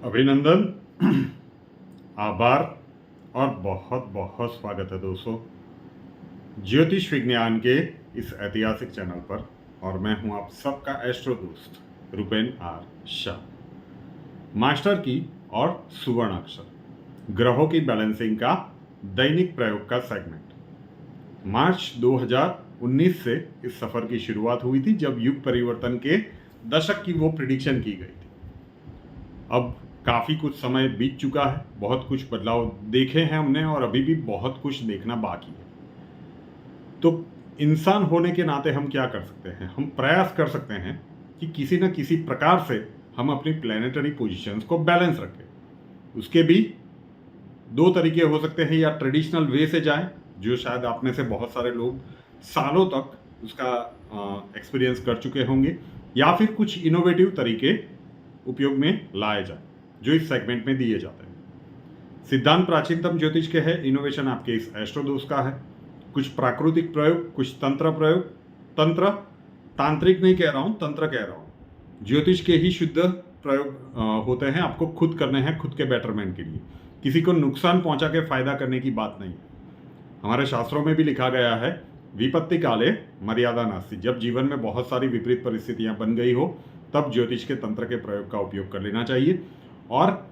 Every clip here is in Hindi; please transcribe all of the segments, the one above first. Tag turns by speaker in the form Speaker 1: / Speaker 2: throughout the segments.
Speaker 1: अभिनंदन, आभार और बहुत बहुत स्वागत है दोस्तों ज्योतिष विज्ञान के इस ऐतिहासिक चैनल पर। और मैं हूं आप सबका एस्ट्रो दोस्त रुपेन आर शाह। मास्टर की और सुवर्ण अक्षर ग्रहों की बैलेंसिंग का दैनिक प्रयोग का सेगमेंट। मार्च 2019 से इस सफर की शुरुआत हुई थी, जब युग परिवर्तन के दशक की वो प्रिडिक्शन की गई थी। अब काफ़ी कुछ समय बीत चुका है, बहुत कुछ बदलाव देखे हैं हमने और अभी भी बहुत कुछ देखना बाकी है। तो इंसान होने के नाते हम क्या कर सकते हैं? हम प्रयास कर सकते हैं कि किसी न किसी प्रकार से हम अपनी प्लैनेटरी पोजीशंस को बैलेंस रखें। उसके भी दो तरीके हो सकते हैं, या ट्रेडिशनल वे से जाएं, जो शायद आप में से बहुत सारे लोग सालों तक उसका एक्सपीरियंस कर चुके होंगे, या फिर कुछ इनोवेटिव तरीके उपयोग में लाए जाए जो इस सेगमेंट में दिए जाते हैं। सिद्धांत प्राचीनतम ज्योतिष के है, इनोवेशन आपके इस एस्ट्रो दोस्त का है। कुछ प्राकृतिक प्रयोग, कुछ तंत्र प्रयोग। तंत्र तांत्रिक नहीं कह रहा हूँ, तंत्र कह रहा हूँ। ज्योतिष के ही शुद्ध प्रयोग होते हैं, आपको खुद करने हैं, खुद के बेटरमेंट के लिए। किसी को नुकसान पहुंचा के फायदा करने की बात नहीं है। हमारे शास्त्रों में भी लिखा गया है, विपत्ति काले मर्यादा नास्ति। जब जीवन में बहुत सारी विपरीत परिस्थितियां बन गई हो, तब ज्योतिष के तंत्र के प्रयोग का उपयोग कर लेना चाहिए। और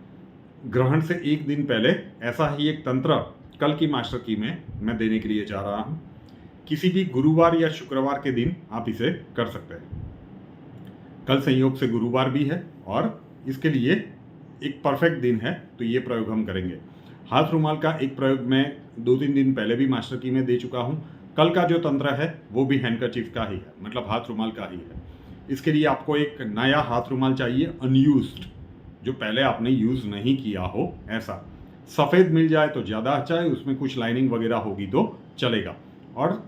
Speaker 1: ग्रहण से एक दिन पहले ऐसा ही एक तंत्र कल की मास्टर की में मैं देने के लिए जा रहा हूं। किसी भी गुरुवार या शुक्रवार के दिन आप इसे कर सकते हैं। कल संयोग से गुरुवार भी है और इसके लिए एक परफेक्ट दिन है, तो ये प्रयोग हम करेंगे। हाथ रुमाल का एक प्रयोग मैं 2-3 दिन पहले भी मास्टर की में दे चुका हूं। कल का जो तंत्र है वो भी हैंडकरचीफ का ही है, मतलब हाथ रुमाल का ही है। इसके लिए आपको एक नया हाथ रुमाल चाहिए, अनयूज्ड, जो पहले आपने यूज नहीं किया हो। ऐसा सफ़ेद मिल जाए तो ज़्यादा अच्छा है, उसमें कुछ लाइनिंग वगैरह होगी तो चलेगा। और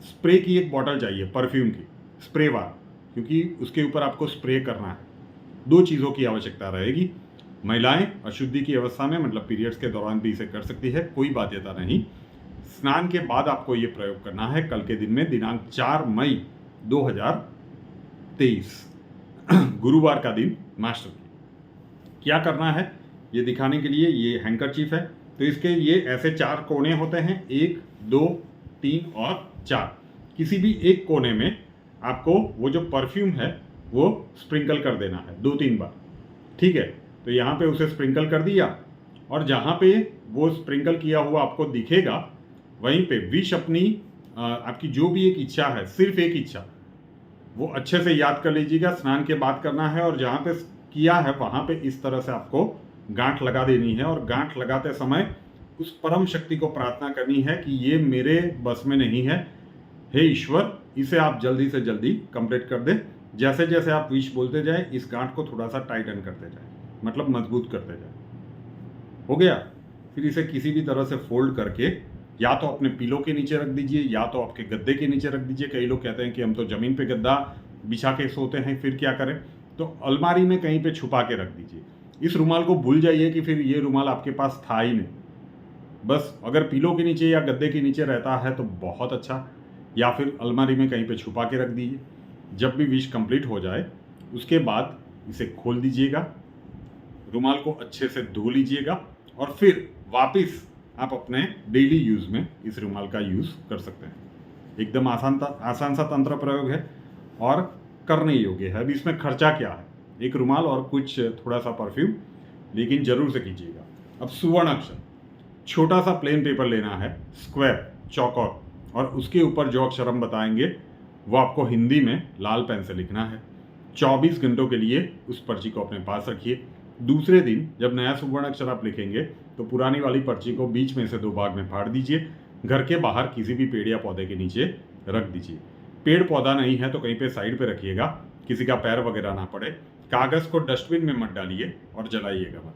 Speaker 1: स्प्रे की एक बॉटल चाहिए, परफ्यूम की, स्प्रे वाला, क्योंकि उसके ऊपर आपको स्प्रे करना है। 2 चीज़ों की आवश्यकता रहेगी। महिलाएं अशुद्धि की अवस्था में, मतलब पीरियड्स के दौरान भी इसे कर सकती है, कोई बाध्यता नहीं। स्नान के बाद आपको ये प्रयोग करना है कल के दिन में, दिनांक 4 मई 2023 गुरुवार का दिन मास्टर की। क्या करना है ये दिखाने के लिए, ये हैंकरचीफ है, तो इसके ये ऐसे 4 कोने होते हैं, 1, 2, 3 और 4। किसी भी एक कोने में आपको वो जो परफ्यूम है वो स्प्रिंकल कर देना है 2-3 बार। ठीक है, तो यहाँ पे उसे स्प्रिंकल कर दिया, और जहाँ पे वो स्प्रिंकल किया हुआ आपको दिखेगा, वहीं पे विश अपनी आपकी जो भी एक इच्छा है, सिर्फ एक इच्छा, वो अच्छे से याद कर लीजिएगा। स्नान के बाद करना है, और जहाँ पे किया है वहाँ पे इस तरह से आपको गांठ लगा देनी है। और गांठ लगाते समय उस परम शक्ति को प्रार्थना करनी है कि ये मेरे बस में नहीं है, हे ईश्वर, इसे आप जल्दी से जल्दी कंप्लीट कर दें। जैसे जैसे आप विश बोलते जाए, इस गांठ को थोड़ा सा टाइटन करते जाए, मतलब मजबूत करते जाए। हो गया। फिर इसे किसी भी तरह से फोल्ड करके या तो अपने पिलो के नीचे रख दीजिए, या तो आपके गद्दे के नीचे रख दीजिए। कई लोग कहते हैं कि हम तो ज़मीन पे गद्दा बिछा के सोते हैं, फिर क्या करें? तो अलमारी में कहीं पे छुपा के रख दीजिए। इस रुमाल को भूल जाइए कि फिर ये रुमाल आपके पास था ही नहीं। बस अगर पिलो के नीचे या गद्दे के नीचे रहता है तो बहुत अच्छा, या फिर अलमारी में कहीं पे छुपा के रख दीजिए। जब भी विश कंप्लीट हो जाए उसके बाद इसे खोल दीजिएगा, रुमाल को अच्छे से धो लीजिएगा, और फिर वापस आप अपने डेली यूज़ में इस रुमाल का यूज़ कर सकते हैं। एकदम आसान सा तंत्र प्रयोग है और करने योग्य है। अब इसमें खर्चा क्या है? एक रुमाल और कुछ थोड़ा सा परफ्यूम, लेकिन जरूर से कीजिएगा। अब सुवर्ण अक्षर, छोटा सा प्लेन पेपर लेना है, स्क्वायर चौकोर, और उसके ऊपर जो अक्षर हम बताएंगे वो आपको हिंदी में लाल पेन से लिखना है। 24 घंटों के लिए उस पर्ची को अपने पास रखिए। दूसरे दिन जब नया सुवर्ण अक्षर आप लिखेंगे तो पुरानी वाली पर्ची को बीच में से 2 भाग में फाड़ दीजिए। घर के बाहर किसी भी पेड़ या पौधे के नीचे रख दीजिए। पेड़ पौधा नहीं है तो कहीं पे साइड पे रखिएगा, किसी का पैर वगैरह ना पड़े। कागज़ को डस्टबिन में मत डालिए और जलाइएगा मत।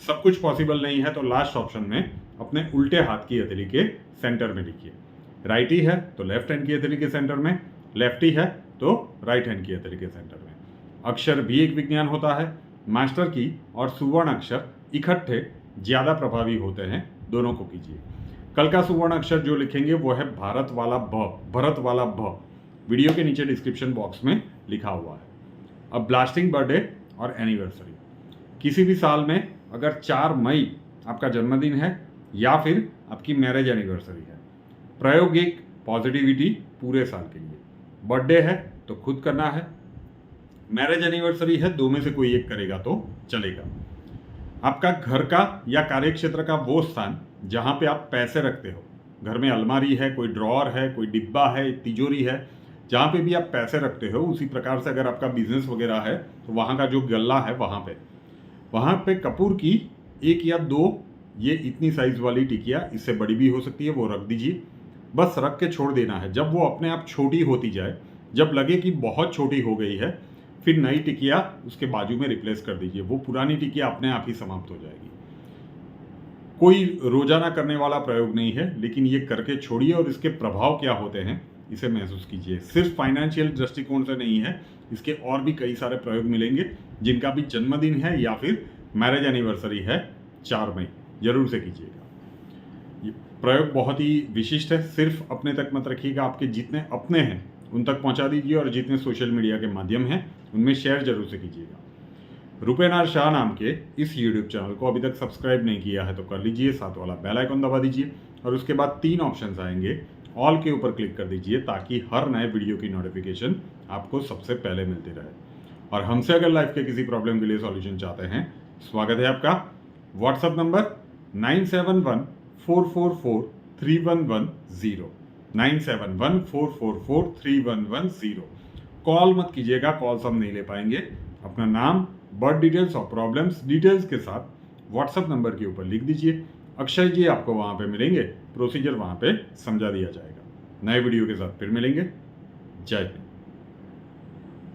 Speaker 1: सब कुछ पॉसिबल नहीं है तो लास्ट ऑप्शन में अपने उल्टे हाथ की हथेली के सेंटर में लिखिए। राइटी है तो लेफ्ट हैंड की हथेली के सेंटर में, लेफ्टी है तो राइट हैंड की हथेली के सेंटर में। अक्षर भी एक विज्ञान होता है। मास्टर की और सुवर्ण अक्षर इकट्ठे ज़्यादा प्रभावी होते हैं, दोनों को कीजिए। कल का सुवर्ण अक्षर जो लिखेंगे वो है भारत वाला भ, भरत वाला भ। वीडियो के नीचे डिस्क्रिप्शन बॉक्स में लिखा हुआ है। अब ब्लास्टिंग बर्थडे और एनिवर्सरी, किसी भी साल में अगर 4 मई आपका जन्मदिन है या फिर आपकी मैरिज एनिवर्सरी है। प्रयोग 1, पॉजिटिविटी पूरे साल के लिए। बर्थडे है तो खुद करना है, मैरिज एनिवर्सरी है 2 में से कोई एक करेगा तो चलेगा। आपका घर का या कार्यक्षेत्र का वो स्थान जहाँ पे आप पैसे रखते हो, घर में अलमारी है, कोई ड्रॉअर है, कोई डिब्बा है, तिजोरी है, जहाँ पे भी आप पैसे रखते हो, उसी प्रकार से अगर आपका बिजनेस वगैरह है तो वहाँ का जो गल्ला है वहाँ पे कपूर की 1 या 2 ये इतनी साइज वाली टिकिया, इससे बड़ी भी हो सकती है, वो रख दीजिए। बस रख के छोड़ देना है। जब वो अपने आप छोटी होती जाए, जब लगे कि बहुत छोटी हो गई है, फिर नई टिकिया उसके बाजू में रिप्लेस कर दीजिए। वो पुरानी टिकिया अपने आप ही समाप्त हो जाएगी। कोई रोजाना करने वाला प्रयोग नहीं है, लेकिन ये करके छोड़िए और इसके प्रभाव क्या होते हैं इसे महसूस कीजिए। सिर्फ फाइनेंशियल दृष्टिकोण से नहीं है, इसके और भी कई सारे प्रयोग मिलेंगे। जिनका भी जन्मदिन है या फिर मैरिज एनिवर्सरी है 4 मई, जरूर से कीजिएगा। ये प्रयोग बहुत ही विशिष्ट है। सिर्फ अपने तक मत रखिएगा, आपके जितने अपने हैं उन तक पहुंचा दीजिए और जितने सोशल मीडिया के माध्यम हैं उनमें शेयर जरूर से कीजिएगा। रुपेनार शाह नाम के इस यूट्यूब चैनल को अभी तक सब्सक्राइब नहीं किया है तो कर लीजिए, साथ वाला बेल आइकन दबा दीजिए और उसके बाद 3 ऑप्शंस आएंगे, ऑल के ऊपर क्लिक कर दीजिए ताकि हर नए वीडियो की नोटिफिकेशन आपको सबसे पहले मिलती रहे। और हमसे अगर लाइफ के किसी प्रॉब्लम के लिए सॉल्यूशन चाहते हैं, स्वागत है आपका। WhatsApp number 9714443110, 9714443110। कॉल मत कीजिएगा, कॉल्स हम नहीं ले पाएंगे। अपना नाम, बर्थ डिटेल्स और प्रॉब्लम्स डिटेल्स के साथ व्हाट्सएप नंबर के ऊपर लिख दीजिए। अक्षय जी आपको वहाँ पे मिलेंगे, प्रोसीजर वहाँ पे समझा दिया जाएगा। नए वीडियो के साथ फिर मिलेंगे। जय हिंद।